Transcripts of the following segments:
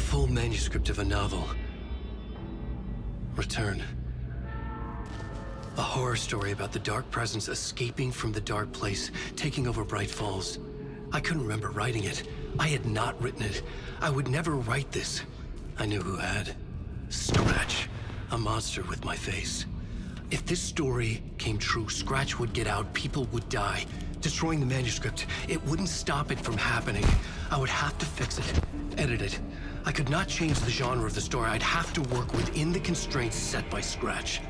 full manuscript of a novel. Return. A horror story about the dark presence escaping from the dark place, taking over Bright Falls. I couldn't remember writing it. I had not written it. I would never write this. I knew who had. Scratch. A monster with my face. If this story came true, Scratch would get out, people would die. Destroying the manuscript, it wouldn't stop it from happening. I would have to fix it, edit it. I could not change the genre of the story. I'd have to work within the constraints set by Scratch.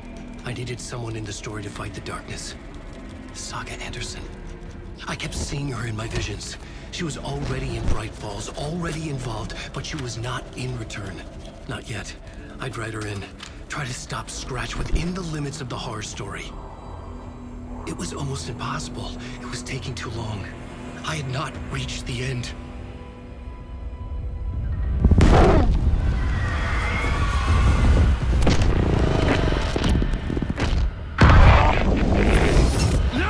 I needed someone in the story to fight the darkness. Saga Anderson. I kept seeing her in my visions. She was already in Bright Falls, already involved, but she was not in Return. Not yet. I'd write her in. Try to stop Scratch within the limits of the horror story. It was almost impossible. It was taking too long. I had not reached the end. No!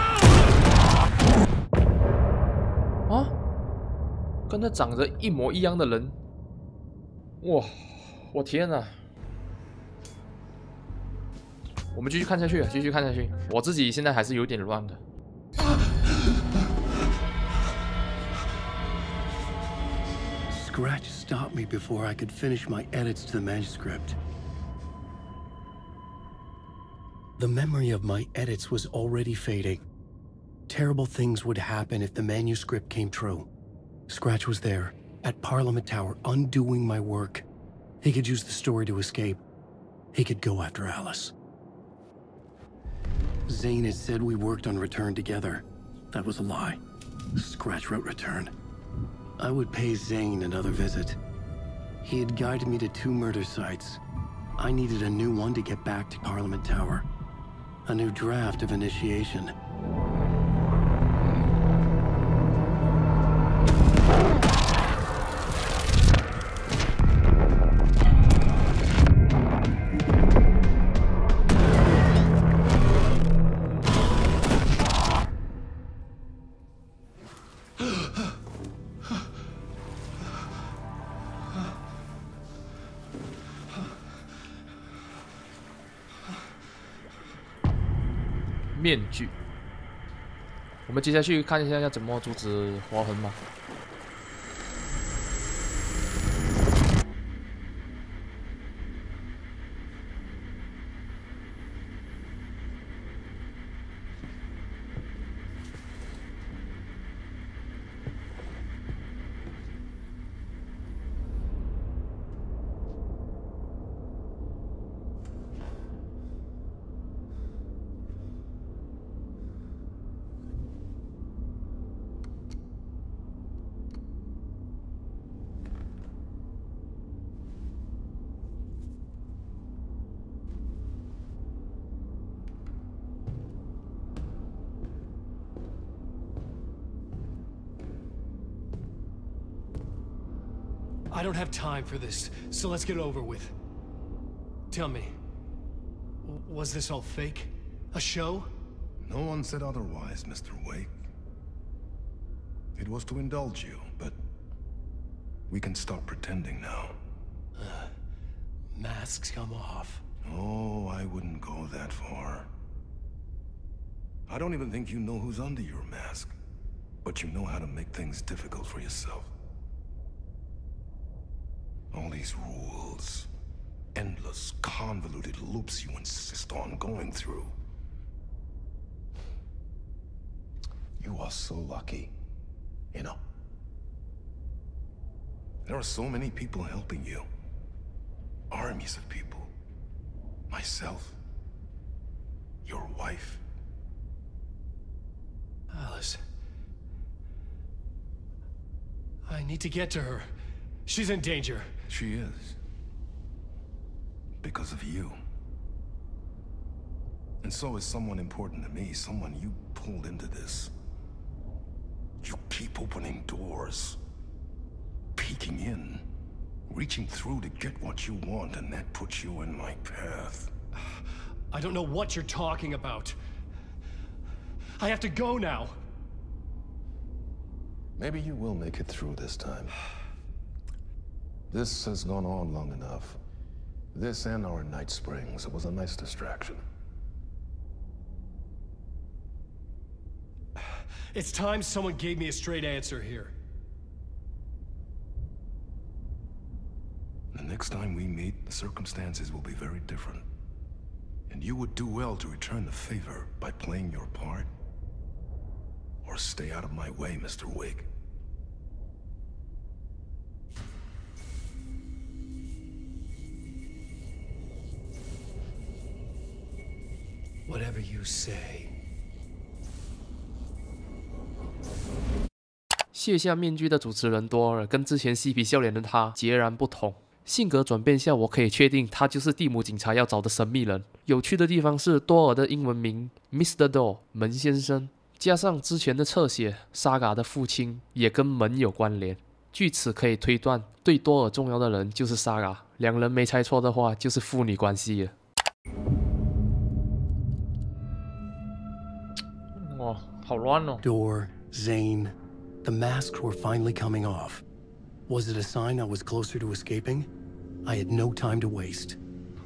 啊？跟那长得一模一样的人，哇！我天哪！我们继续看下去，继续看下去。我自己现在还是有点乱的。Scratch stopped me before I could finish my edits to the manuscript. The memory of my edits was already fading. Terrible things would happen if the manuscript came true. Scratch was there, at Parliament Tower, undoing my work. He could use the story to escape. He could go after Alice. Zane had said we worked on Return together. That was a lie. Scratch wrote Return. I would pay Zane another visit. He had guided me to 2 murder sites. I needed a new one to get back to Parliament Tower. A new draft of initiation.面具，我们接下去看一下要怎么阻止划痕嘛。I don't have time for this, so let's get it over with. Tell me, was this all fake? A show? No one said otherwise, Mr. Wake. It was to indulge you, but we can stop pretending now. Masks come off. Oh, I wouldn't go that far. I don't even think you know who's under your mask, but you know how to make things difficult for yourself. All these rules, endless, convoluted loops you insist on going through. You are so lucky, you know. There are so many people helping you. Armies of people. Myself. Your wife. Alice. I need to get to her. She's in danger. She is. Because of you. And so is someone important to me, someone you pulled into this. You keep opening doors. Peeking in. Reaching through to get what you want, and that puts you in my path. I don't know what you're talking about. I have to go now. Maybe you will make it through this time. This has gone on long enough. This and our night springs. It was a nice distraction. It's time someone gave me a straight answer here. The next time we meet, the circumstances will be very different. And you would do well to return the favor by playing your part. Or stay out of my way, Mr. Wig. Whatever you say. 卸下面具的主持人多尔跟之前嬉皮笑脸的他截然不同。性格转变下，我可以确定他就是蒂姆警察要找的神秘人。有趣的地方是，多尔的英文名 Mr. Door 门先生，加上之前的侧写，Saga 的父亲也跟门有关联。据此可以推断，对多尔重要的人就是 Saga。两人没猜错的话，就是父女关系了。哇，好乱哦。Door, Zane, the masks were finally coming off. Was it a sign I was closer to escaping? I had no time to waste.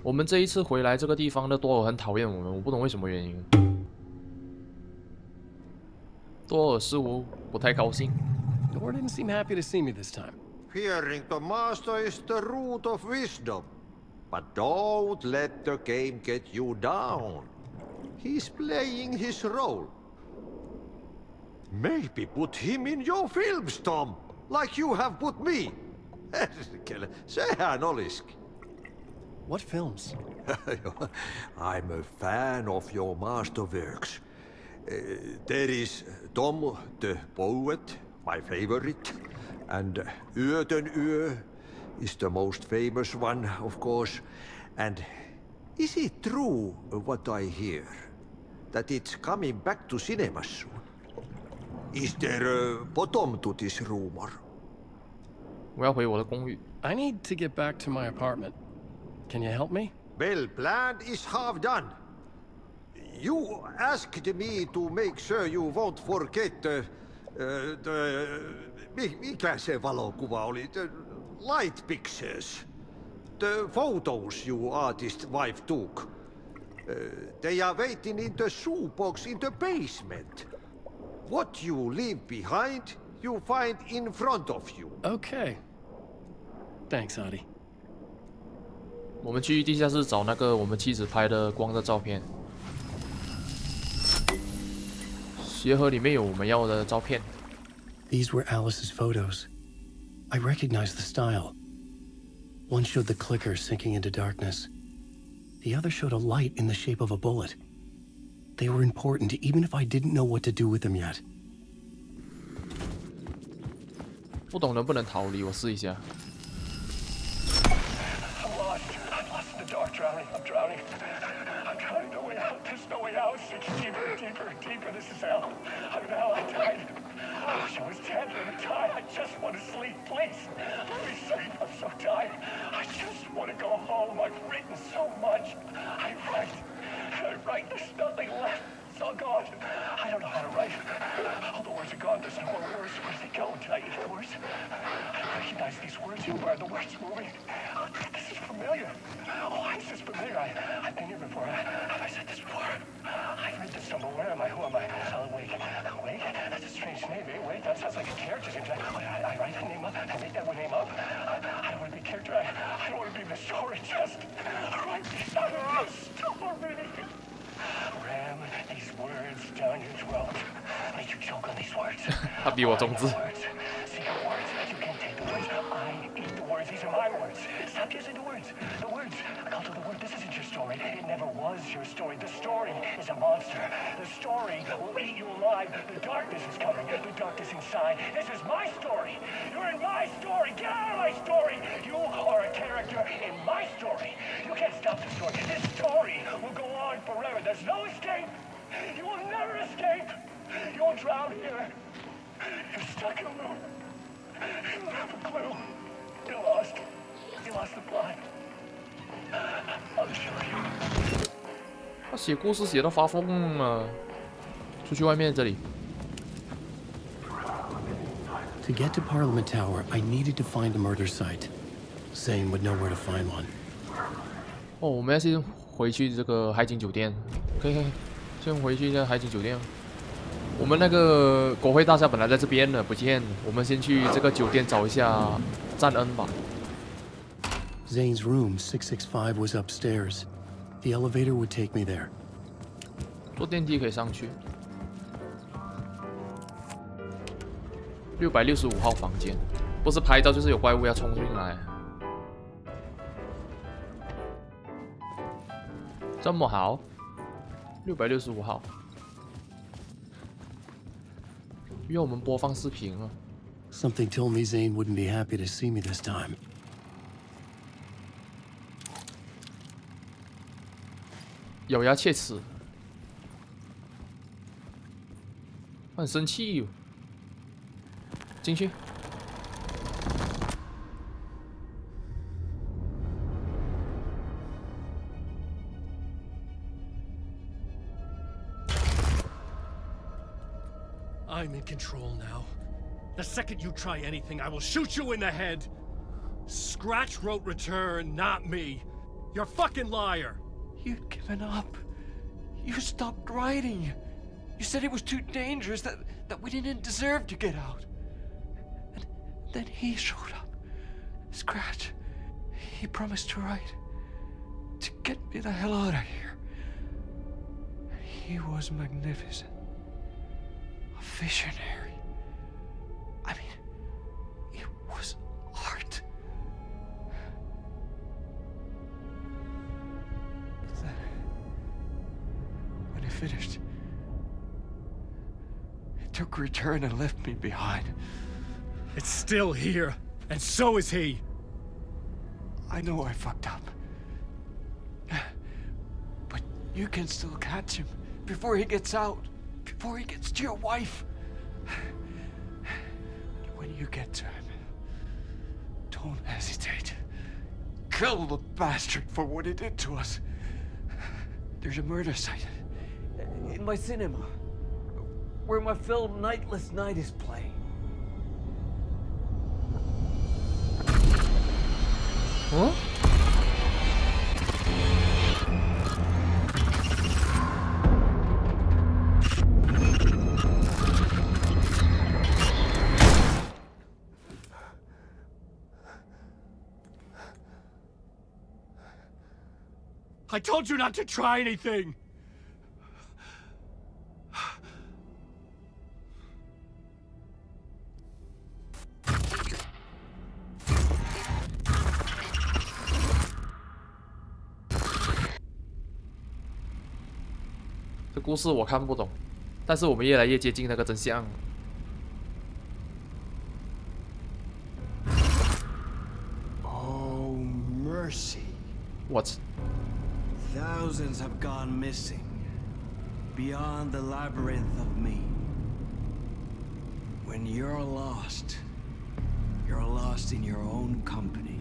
我们这一次回来这个地方的多尔很讨厌我们，我不懂为什么原因。多尔似乎不太高兴。Door didn't seem happy to see me this time. Fearing the master is the root of wisdom. But don't let the game get you down. He's playing his role. Maybe put him in your films, Tom, like you have put me. Sehän olisikin. What films? I'm a fan of your masterworks. There is Tom the Poet, my favorite, and Yöten Yö is the most famous one, of course. And is it true what I hear, that it's coming back to cinemas soon? Is there a bottom to this rumor? 我要回我的公寓。I need to get back to my apartment. Can you help me? Well, plan is half done. You asked me to make sure you won't forget mikä se valokuva oli? The light pictures. The photos your artist wife took. They are waiting in the shoebox in the basement. What you leave behind, you find in front of you. Okay. Thanks, Adi. 我们去地下室找那个我们妻子拍的光的照片。鞋盒里面有我们要的照片。These were Alice's photos. I recognized the style. One showed the clicker sinking into darkness. The other showed a light in the shape of a bullet. They were important even if I didn't know what to do with them yet. 不懂能不能逃离？我试一下。I'm lost in the dark, drowning. I'm drowning. I'm drowning. No way out. There's no way out. It's deeper, deeper, deeper. This is hell. I'm in hell. I died. I wish I was dead. Let me die. I just want to sleep, please. Let me sleep. I'm so tired. I just want to go home. I've written so much. I write. There's nothing left. It's all gone. I don't know how to write. All the words are gone. There's no more words. Where did they go? Did I eat the words? I recognize these words. Who are the words moving? Oh, this is familiar. Oh, why is this familiar? I've been here before. Have I said this before? I've read this somewhere. Where am I? Who am I? Wait. Wait? That's a strange name. Wait, that sounds like a character. I write a name up. I make that one name up. I don't want to be a character. I don't want to be the story. Just write me the story. Ram these words down your throat. Make you choke on these words. 他比我中指。 Secret words. You can't take the words. I eat the words. These are my words. Stop using the words. The words. I'll do the word. This isn't your story. It never was your story. The story is a monster. The story will eat you alive. The darkness is coming. The darkness inside. This is my story. You're in my story. Get out of my story. You are a character in my story. You can't stop the story. This story will go on forever. There's no escape. You will never escape. You will drown here. You're stuck in a loop. You don't have a clue. You're lost. You lost the plot. I'll show you. 他写故事写到发疯了。出去外面这里。 To get to Parliament Tower, I needed to find the murder site. Zane would know where to find one. 哦，我们要先回去这个海景酒店，可以，先回去一下海景酒店。我们那个国会大厦本来在这边的，不见，我们先去这个酒店找一下赞恩吧。Zane's room 665 was upstairs. The elevator would take me there. 坐电梯可以上去。665号房间，不是拍照就是有怪物要冲进来。这么好，665号，约我们播放视频了。Something told me Zane wouldn't be happy to see me this time. 咬牙切齿，很生气哟。进去。I'm in control now. The second you try anything, I will shoot you in the head. Scratch wrote return, not me. You're a fucking liar. You'd given up. You stopped writing. You said it was too dangerous, that we didn't deserve to get out. And then he showed up. Scratch. He promised to write. To get me the hell out of here. He was magnificent. A visionary. I mean, it was art. Then, when he finished, he took return and left me behind. It's still here, and so is he. I know I fucked up. But you can still catch him before he gets out, before he gets to your wife. When you get to him, don't hesitate. Kill the bastard for what he did to us. There's a murder site in my cinema where my film Nightless Night is playing. Huh? I told you not to try anything! "这故事我看不懂，但是我们越来越接近那个真相。Oh, mercy. What? Thousands have gone missing. Beyond the labyrinth of me. When you're lost in your own company.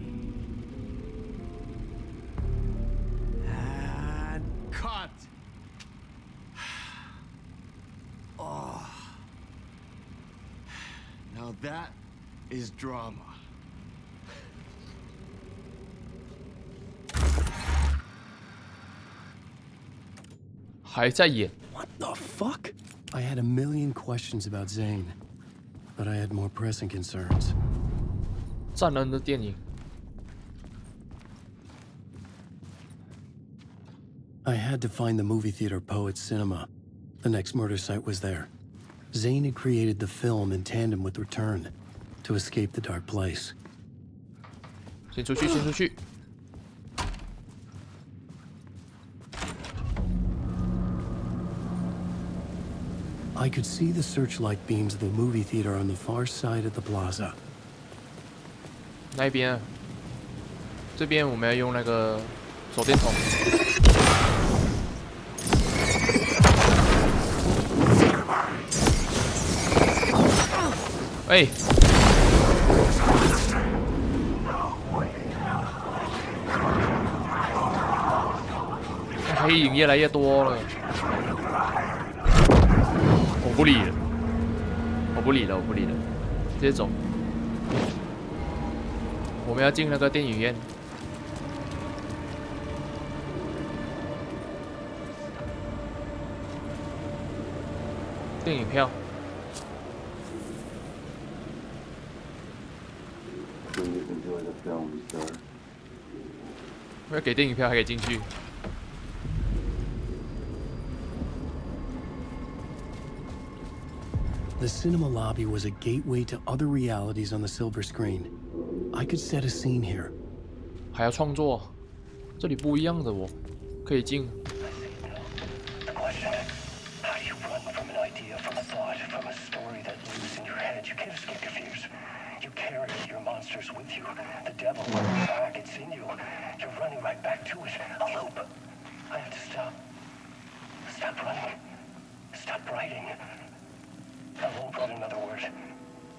And cut! Oh. Now that is drama. 还在演。 What the fuck? I had a million questions about Zane, but I had more pressing concerns. 赞恩的电影。 I had to find the movie theater Poets Cinema. The next murder site was there. Zane had created the film in tandem with Return to escape the dark place. 先出去，先出去。 I could see the searchlight beams of the movie theater on the far side of the plaza. 那一边，这边我们要用那个手电筒。哎！黑影越来越多了。 我不理了，我不理了，直接走。我我们要进那个电影院。电影票。我要给电影票还可以进去。 The cinema lobby was a gateway to other realities on the silver screen. I could set a scene here. 还要创作，这里不一样的哦，可以进。 The question: how do you run from an idea, from a thought, from a story that lives in your head? You can't escape your fears. You carry your monsters with you. The devil running back, it's in you. You're running right back to it. A loop. I have to stop. Stop running. Stop writing. I won't put another word.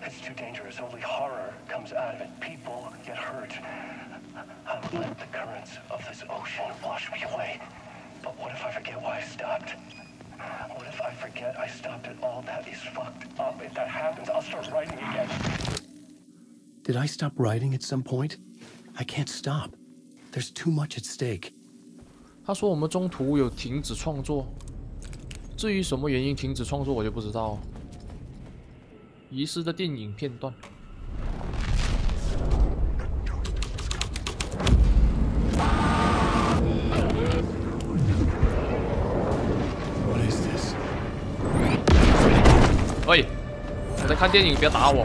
It's too dangerous. Only horror comes out of it. People get hurt. I'll let the currents of this ocean wash me away. But what if I forget why I stopped? What if I forget I stopped at all? That is fucked up. If that happens, I'll start writing again. Did I stop writing at some point? I can't stop. There's too much at stake. 他说我们中途有停止创作，至于什么原因停止创作，我就不知道。遗失的电影片段。What is this? 喂，我在看电影，不要打我。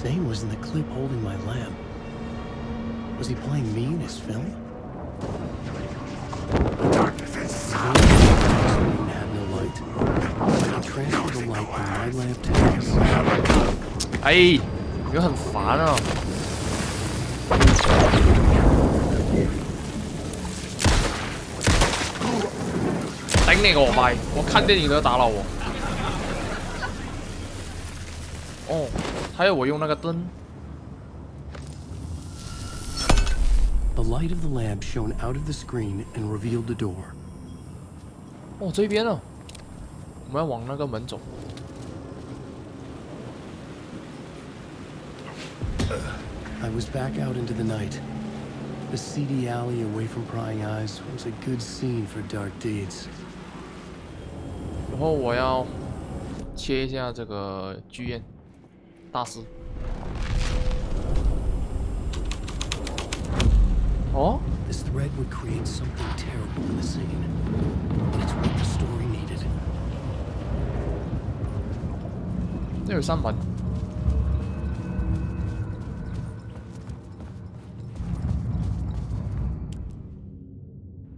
Zane was in the clip holding my lamp. Was he playing me in his film? Zane had no light. He transferred the light from my lamp to his. 哎，你很烦啊！顶你個肺！我看電影都要打擾我。哦，還有我用那個燈。 The light of the lamp shone out of the screen and revealed the door. 哦，這邊啊，我們要往那個門走。 I was back out into the night. The seedy alley away from prying eyes was a good scene for dark deeds. 然後我要切一下這個劇院大師。哦 This thread would create something terrible in the scene, but it's what the story needed. 這有扇門。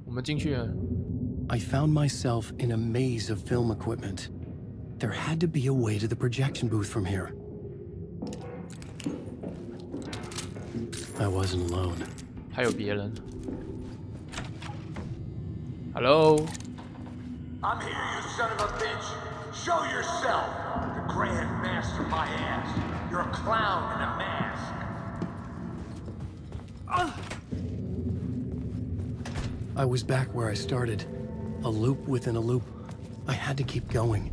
我們進去了。 I found myself in a maze of film equipment. There had to be a way to the projection booth from here. I wasn't alone. 還有別人。Hello。 I'm here, you son of a bitch. Show yourself. The Grand Master my ass. You're a clown in a mask. I was back where I started. A loop within a loop. I had to keep going.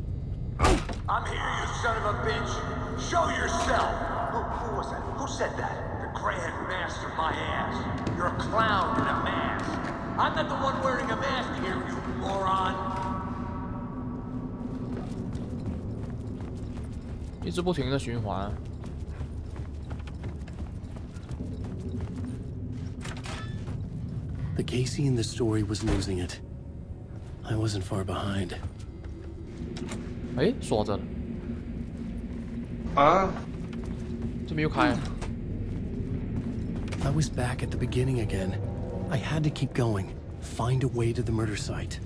I'm here, you son of a bitch. Show yourself. Who was that? Who said that? The Grand Master my ass. You're a clown in a mask. I'm not the one wearing a mask here, you moron. 一直不停的循環。 The Casey in the story was losing it. I wasn't far behind. 哎，鎖着了。啊？這邊又開了。 I was back at the beginning again. I had to keep going. Find a way to the murder site.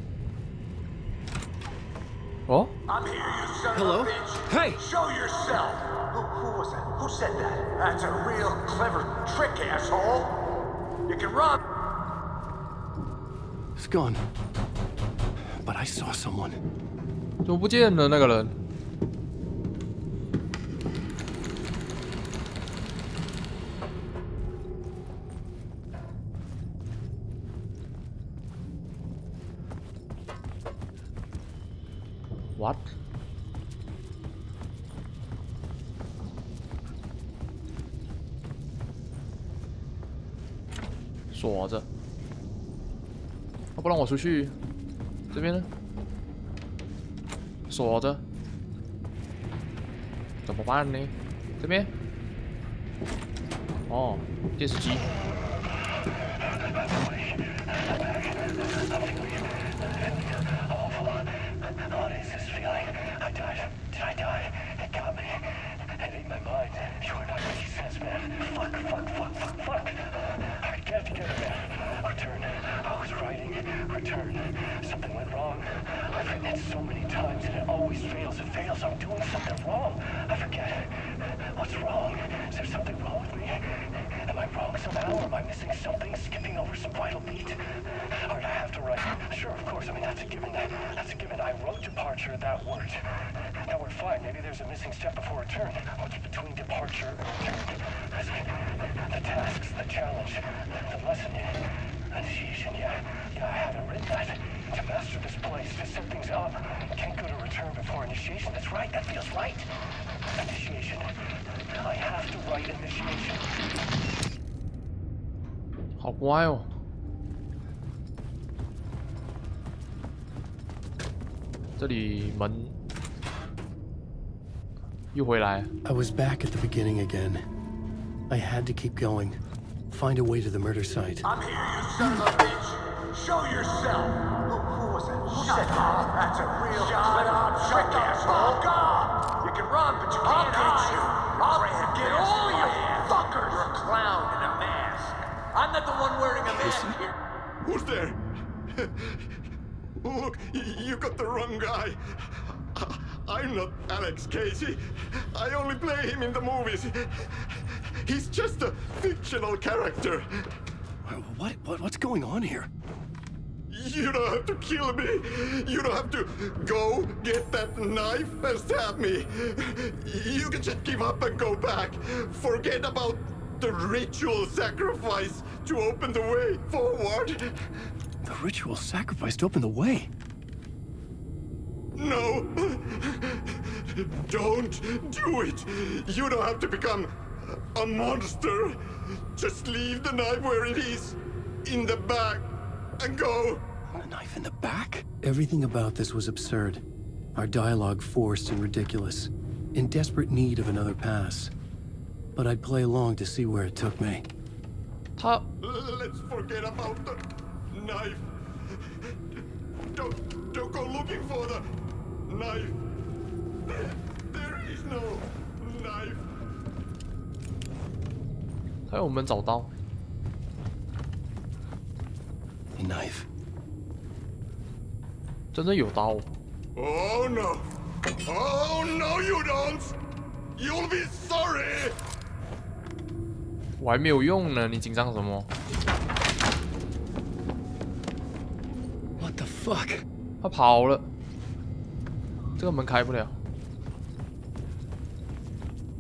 哦， I'm here, you son Hello? of a bitch. Hey! Show yourself. Who was that? Who said that? That's a real clever trick, asshole. You can run. It's gone. But I saw someone. 怎麼不見了那個人？ What？ 锁着，不让我出去。这边呢？锁着，怎么办呢？这边？哦，电视机。 What is this feeling? I died. Did I die? It got me. It ate my mind. You are not making sense, man. Fuck. I get together, man. Return. I was writing. Return. Something went wrong. I've written it so many times and it always fails. It fails. I'm doing something wrong. I forget. What's wrong? Is there something wrong with me? Am I wrong somehow? Or am I missing something? Skipping over some vital beat? Or do I have to write? Sure, of course. I mean, that's a given. That's a given. I wrote departure. That worked. Now we're fine. Maybe there's a missing step before return. What's between departure and return? The tasks, the challenge, the lesson, initiation. Yeah, I haven't written that. To master this place, to set things up. Can't go to return before initiation. That's right. That feels right. Initiation. I have to write initiation. 好乖哦。这里门又回来。I was back at the beginning again. I had to keep going. Find a way to the murder site. I'm here, you son of a bitch! Show yourself! Who was it? Shut up! That's a real... Shut up! Shut the fuck up! You can run, but you can't hide! I'll get all you fuckers! You're a clown in a mask! I'm not the one wearing a mask here! Who's there? Look, you got the wrong guy. I'm not Alex Casey. I only play him in the movies. He's just a fictional character. What's going on here? You don't have to kill me. You don't have to go get that knife and stab me. You can just give up and go back. Forget about the ritual sacrifice to open the way forward. The ritual sacrifice to open the way? No! Don't do it! You don't have to become a monster. Just leave the knife where it is, in the back, and go. A knife in the back? Everything about this was absurd. Our dialogue forced and ridiculous. In desperate need of another pass. But I'd play along to see where it took me. Let's forget about the knife. Don't go looking for the knife. There is no knife. 他有门找到 A knife. 真的有刀。 Oh no! Oh no, you don't! You'll be sorry! 我还没有用呢，你紧张什么？ What the fuck? 他跑了，这个门开不了，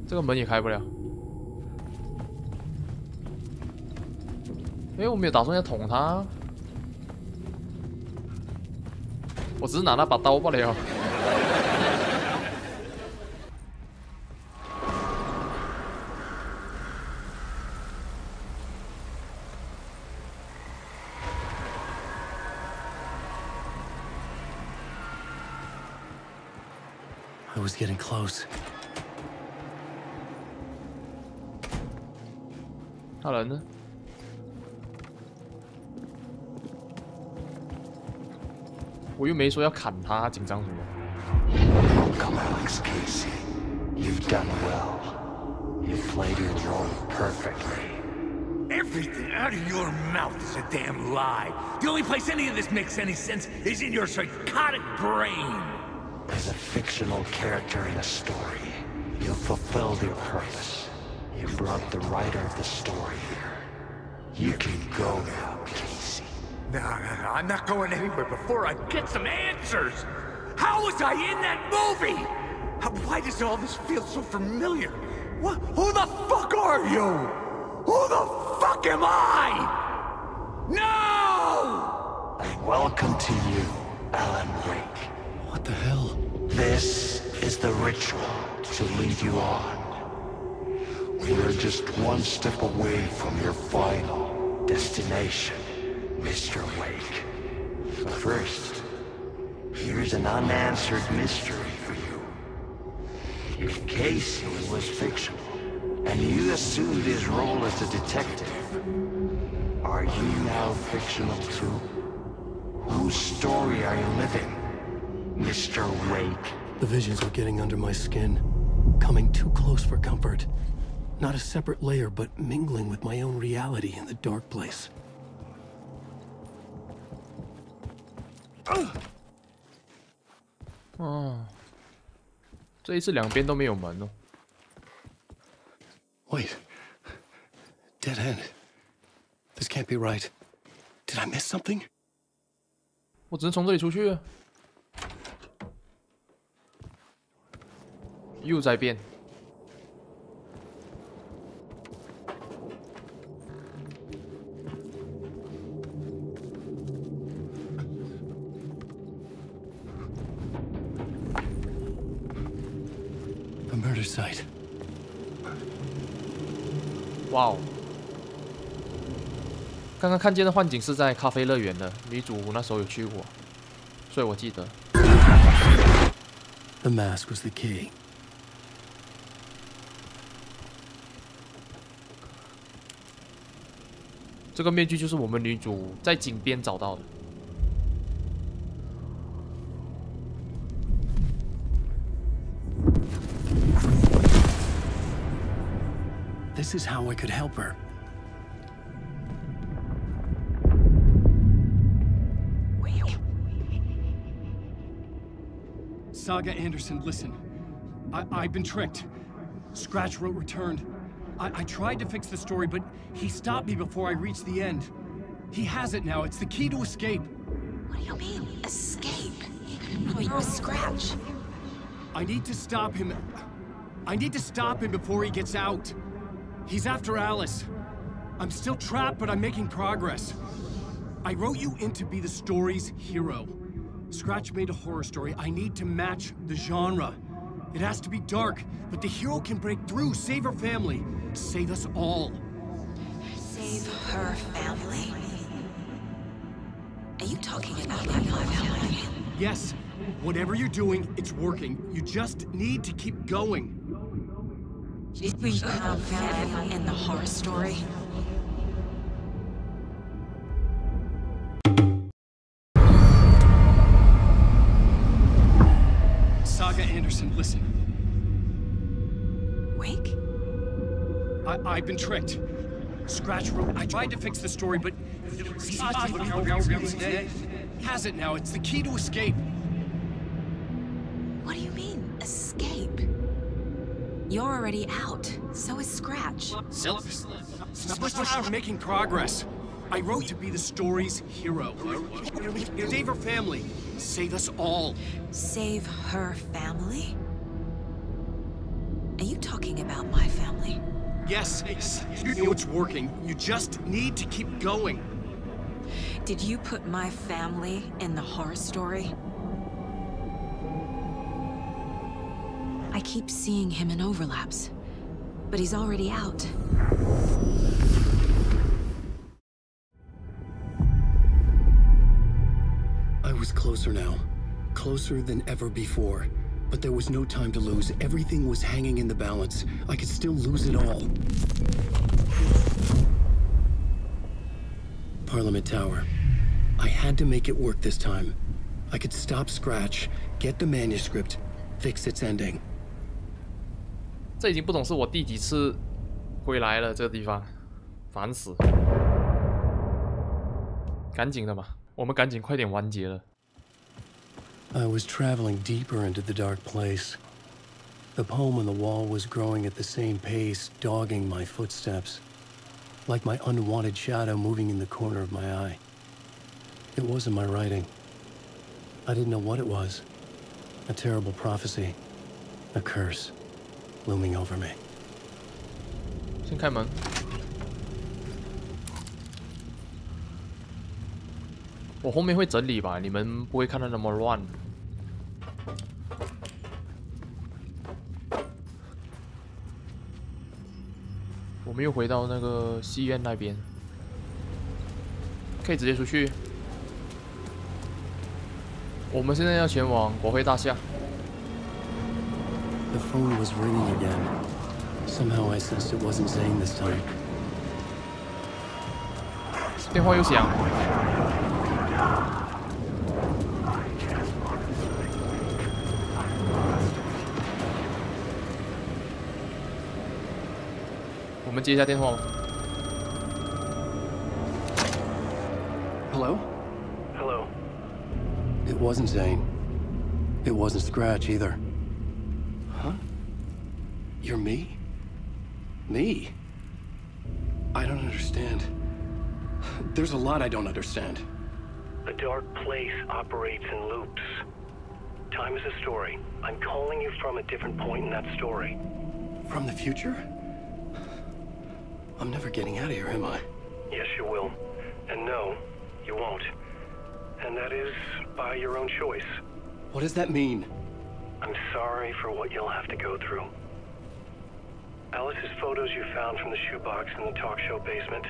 这个门也开不了。哎，我没有打算要捅他，我只是拿那把刀罢了。 I was getting close. 他人呢？我又没说要砍他，紧张什么？ Come, Alex Casey. You've done well. You played your role perfectly. Everything out of your mouth is a damn lie. The only place any of this makes any sense is in your psychotic brain. As a fictional character in a story, you fulfilled your purpose. You brought the writer of the story here. You can go now, Casey. No, I'm not going anywhere before I get some answers. How was I in that movie? Why does all this feel so familiar? What? Who the fuck are you? Who the fuck am I? No! And welcome to you, Alan Wake. What the hell? This is the ritual to lead you on. We're just one step away from your final destination, Mr. Wake. But first, here's an unanswered mystery for you. If Casey was fictional, and you assumed his role as a detective, are you now fictional too? Whose story are you living, Mr. Wake? The visions were getting under my skin, coming too close for comfort. Not a separate layer, but mingling with my own reality in the dark place. 哦，这一次两边都没有门哦。Wait. Dead end. This can't be right. Did I miss something? 我只能从这里出去。又在变。A murder site. 哇哦！刚刚看见的幻景是在咖啡乐园的，女主那时候有去过，所以我记得。The mask was the key. 这个面具就是我们女主在井边找到的。This is how I could help her. Saga Anderson, listen. I've been tricked. Scratch wrote returned. I tried to fix the story, but he stopped me before I reached the end. He has it now. It's the key to escape. What do you mean, escape? Oh, you're a Scratch. I need to stop him. I need to stop him before he gets out. He's after Alice. I'm still trapped, but I'm making progress. I wrote you in to be the story's hero. Scratch made a horror story. I need to match the genre. It has to be dark, but the hero can break through, save her family, save us all. Save her family? Are you talking about my family? Yes. Whatever you're doing, it's working. You just need to keep going. We found family in the horror story. Saga Anderson, listen. Wake? I've been tricked. Scratch wrote. I tried to fix the story, but he has it now. It's the key to escape. What do you mean, escape? You're already out. So is Scratch. I'm making progress. I wrote to be the story's hero. Save her family. Save us all. Save her family? Are you talking about my family? Yes. You know it's working. You just need to keep going. Did you put my family in the horror story? I keep seeing him in overlaps, but he's already out. I was closer now. Closer than ever before. But there was no time to lose. Everything was hanging in the balance. I could still lose it all. Parliament Tower. I had to make it work this time. I could stop Scratch, get the manuscript, fix its ending. 这已经不懂是我第几次回来了这个地方，烦死！赶紧的嘛，我们赶紧快点完结了。I was traveling deeper into the dark place. The poem on the wall was growing at the same pace, dogging my footsteps, like my unwanted shadow moving in the corner of my eye. It wasn't my writing. I didn't know what it was. A terrible prophecy, a curse, looming over me. 先开门。我后面会整理吧，你们不会看到那么乱。们又回到那个戏院那边，可以直接出去。我们现在要前往国会大厦。 The phone was ringing again. Somehow I sensed it wasn't Zane this time. 电话又响。我们接一下电话吧。 Hello? Hello. It wasn't Zane. It wasn't Scratch either. Huh? You're me? Me? I don't understand. There's a lot I don't understand. The dark place operates in loops. Time is a story. I'm calling you from a different point in that story. From the future? I'm never getting out of here, am I? Yes, you will. And no, you won't. And that is by your own choice. What does that mean? I'm sorry for what you'll have to go through. Alice's photos you found from the shoebox in the talk show basement.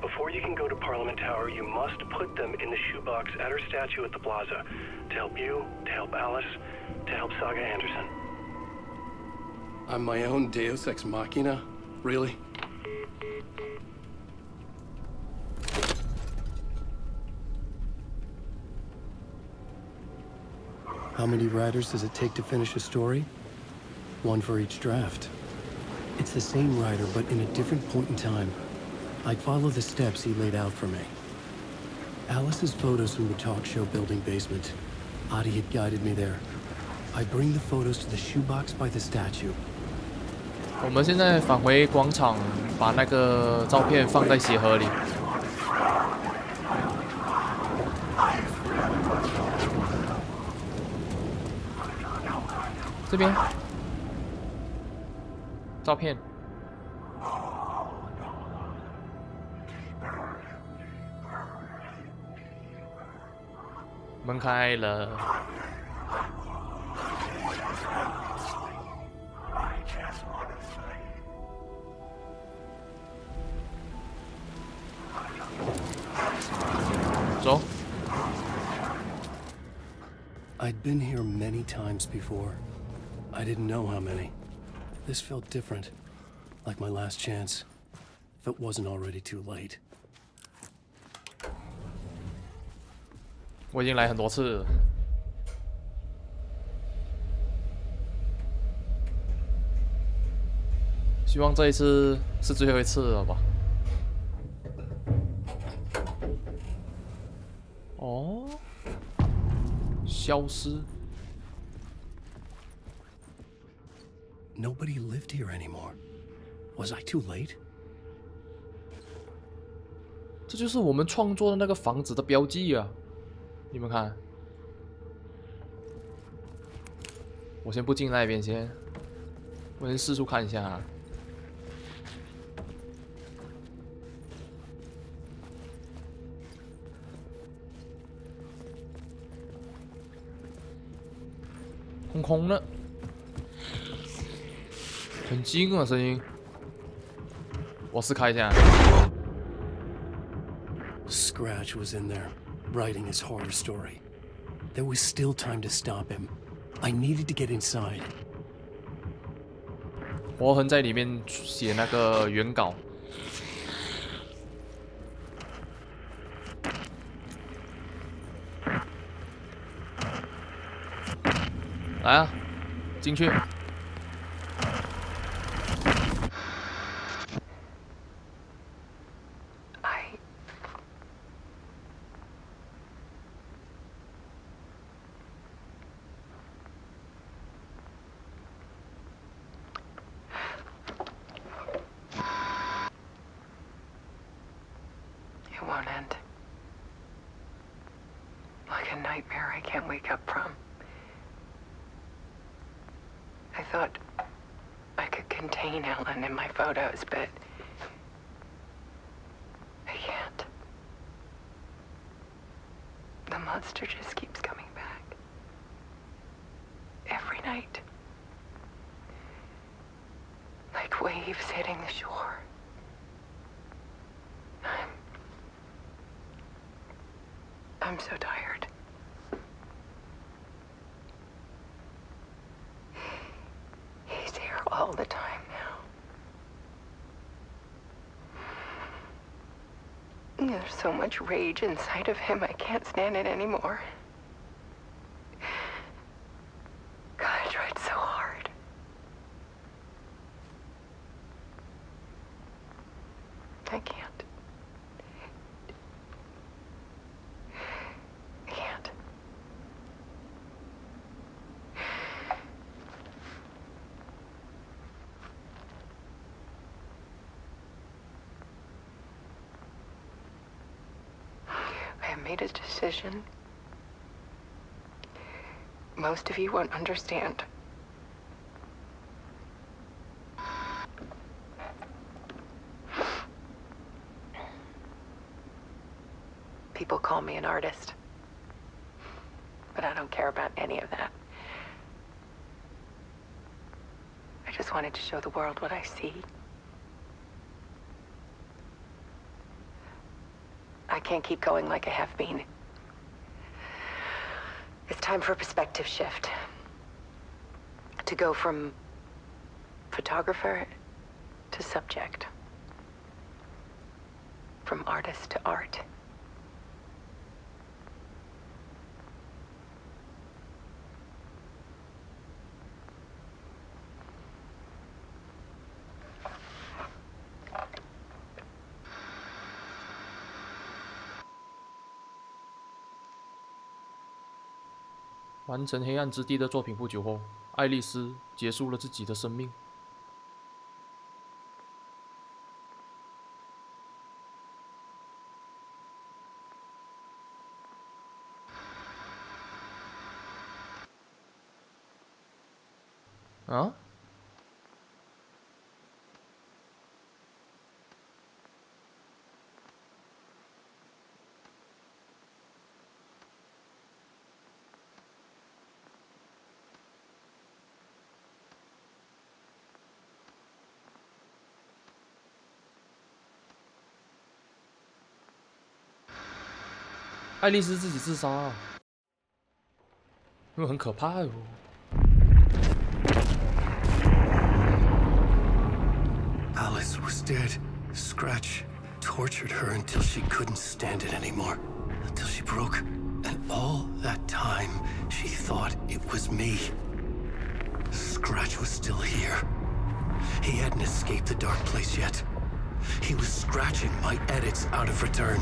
Before you can go to Parliament Tower, you must put them in the shoebox at her statue at the plaza. To help you, to help Alice, to help Saga Anderson. I'm my own Deus Ex Machina? Really? How many writers does it take to finish a story? One for each draft. It's the same writer, but in a different point in time. I'd follow the steps he laid out for me. Alice's photos from the talk show building basement. Adi had guided me there. I bring the photos to the shoebox by the statue. 我们现在返回广场，把那个照片放在鞋盒里。这边，照片。门开了。走。 I'd been here many times before. I didn't know how many. This felt different, like my last chance, if it wasn't already too late. 我已经来很多次了。希望这一次是最后一次了吧？哦，消失。 Nobody lived here anymore. Was I too late? 这就是我们创作的那个房子的标记啊！你们看，我先不进那边先，我先四处看一下啊。空空的。 很惊啊，声音！我试开一下。Scratch was in there, writing his horror story. There was still time to stop him. I needed to get inside. 活痕在里面写那个原稿。来啊，进去！ It won't end. Like a nightmare I can't wake up from. I thought I could contain Ellen in my photos, but I can't. The monster just keeps coming back. Every night. Like waves hitting the shore. I'm so tired. He's here all the time now. There's so much rage inside of him, I can't stand it anymore. God, I tried so hard. I can't. I can't. I have made a decision. Most of you won't understand. People call me an artist, but I don't care about any of that. I just wanted to show the world what I see. I can't keep going like I have been. It's time for a perspective shift. To go from photographer to subject. From artist to art.《完成黑暗之地》的作品不久后，爱丽丝结束了自己的生命。啊？爱丽丝自己自杀啊，因为很可怕哟。Alice was dead. Scratch tortured her until she couldn't stand it anymore. Until she broke. And all that time, she thought it was me. Scratch was still here. He hadn't escaped the dark place yet. He was scratching my edits out of return.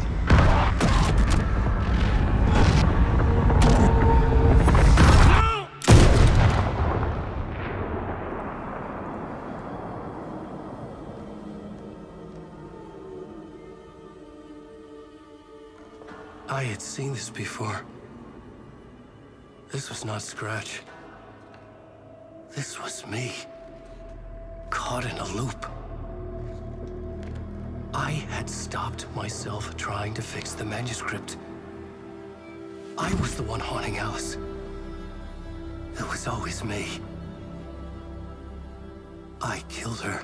I had seen this before. This was not Scratch. This was me. Caught in a loop. I had stopped myself trying to fix the manuscript. I was the one haunting Alice. It was always me. I killed her.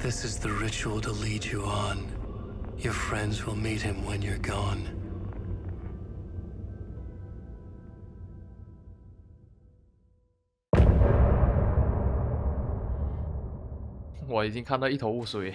This is the ritual to lead you on. Your friends will meet him when you're gone. 我已经看到一头雾水。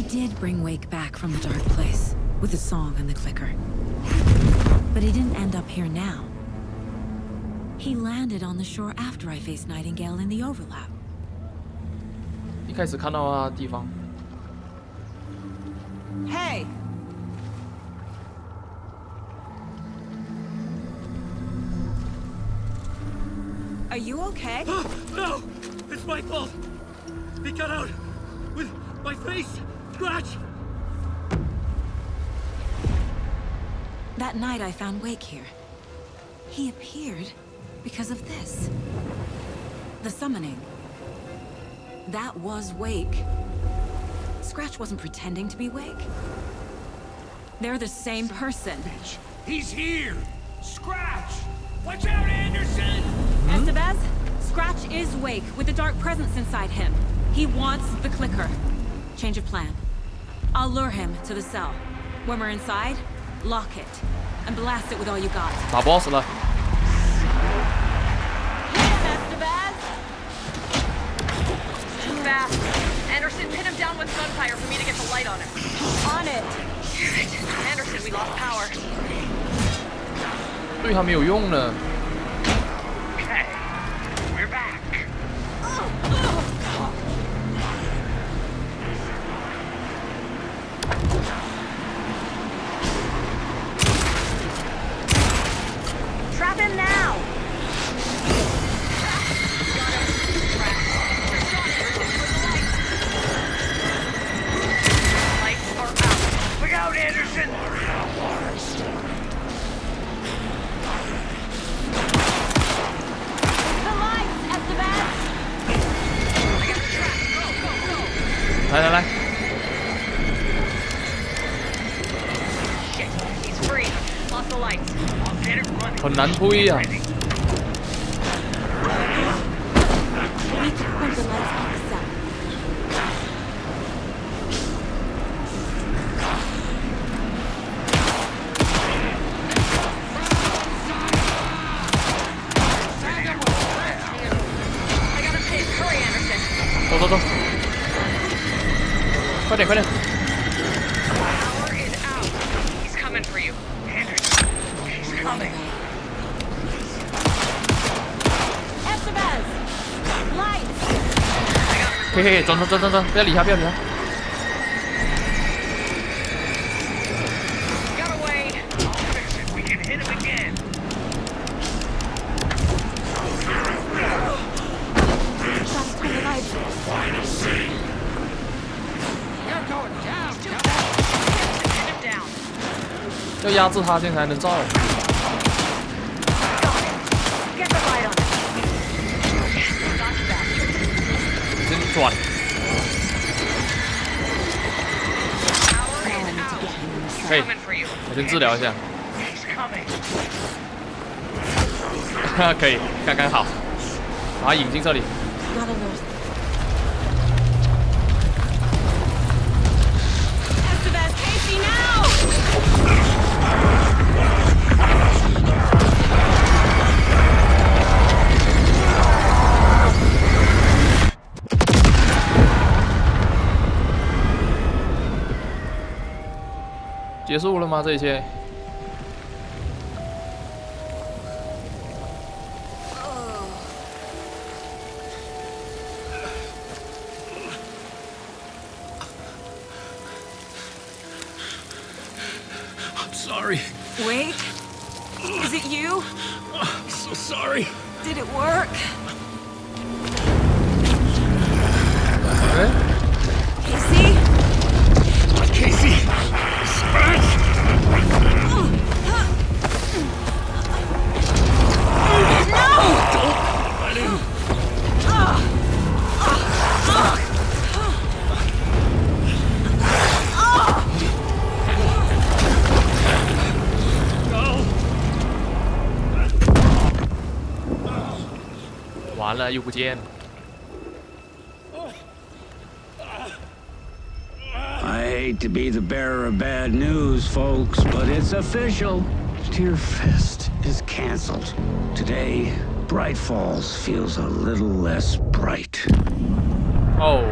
Did bring Wake back from the dark place with the song and the clicker. But he didn't end up here now. He landed on the shore after I faced Nightingale in the overlap. 一开始看到的地方。Hey! Are you okay? No! It's my fault! He got out with my face. Scratch. That night I found Wake here. He appeared because of this. The summoning. That was Wake. Scratch wasn't pretending to be Wake. They're the same person. He's here. Scratch. Watch out, Anderson. Estevez, Scratch is Wake with the dark presence inside him. He wants the clicker. Change of plan. I'll lure him to the cell. When we're inside, lock it and blast it with all you got. 打 boss 了。 Estevez! Too fast. Anderson, pin him down with gunfire for me to get the light on him. On it. Damn it. Anderson, we lost power. 对他没有用了。 Okay, we're back. Trap him now! Lights are out. Look out, Anderson! The lights, Estevez! 来来来， Shit, he's free. Lost the lights. I'll get it running. 很难推呀、 We need to print the lights on the cell. I got a pin. Hurry, Anderson. 走走走，快点快点！ Power is out. He's coming for you. Anderson, he's coming. Estevez! Lights! 嘿嘿，转转转转转，不要理他，不要理他。 Got away. I'll fix it. We can hit him again. Just turn the lights. You're going down. Pin him down. 要压制他，这样才能照。 Get the light on him. Got you back. 先转， Power is out. He's 可以， coming for you. 我先治疗一下。 He's coming. 可以，刚刚好，把他引进这里。 Gotta lose. Estevez, Casey, now! 结束了吗？这一切？ I'm sorry. Wake? Is it you? I'm so sorry. Did it work? 哎， Casey? Casey! Scratch! Let him. 完了，又不见。 I hate to be the bearer of bad news, folks, but it's official. Tear Fest is canceled. Today, Bright Falls feels a little less bright. 哦。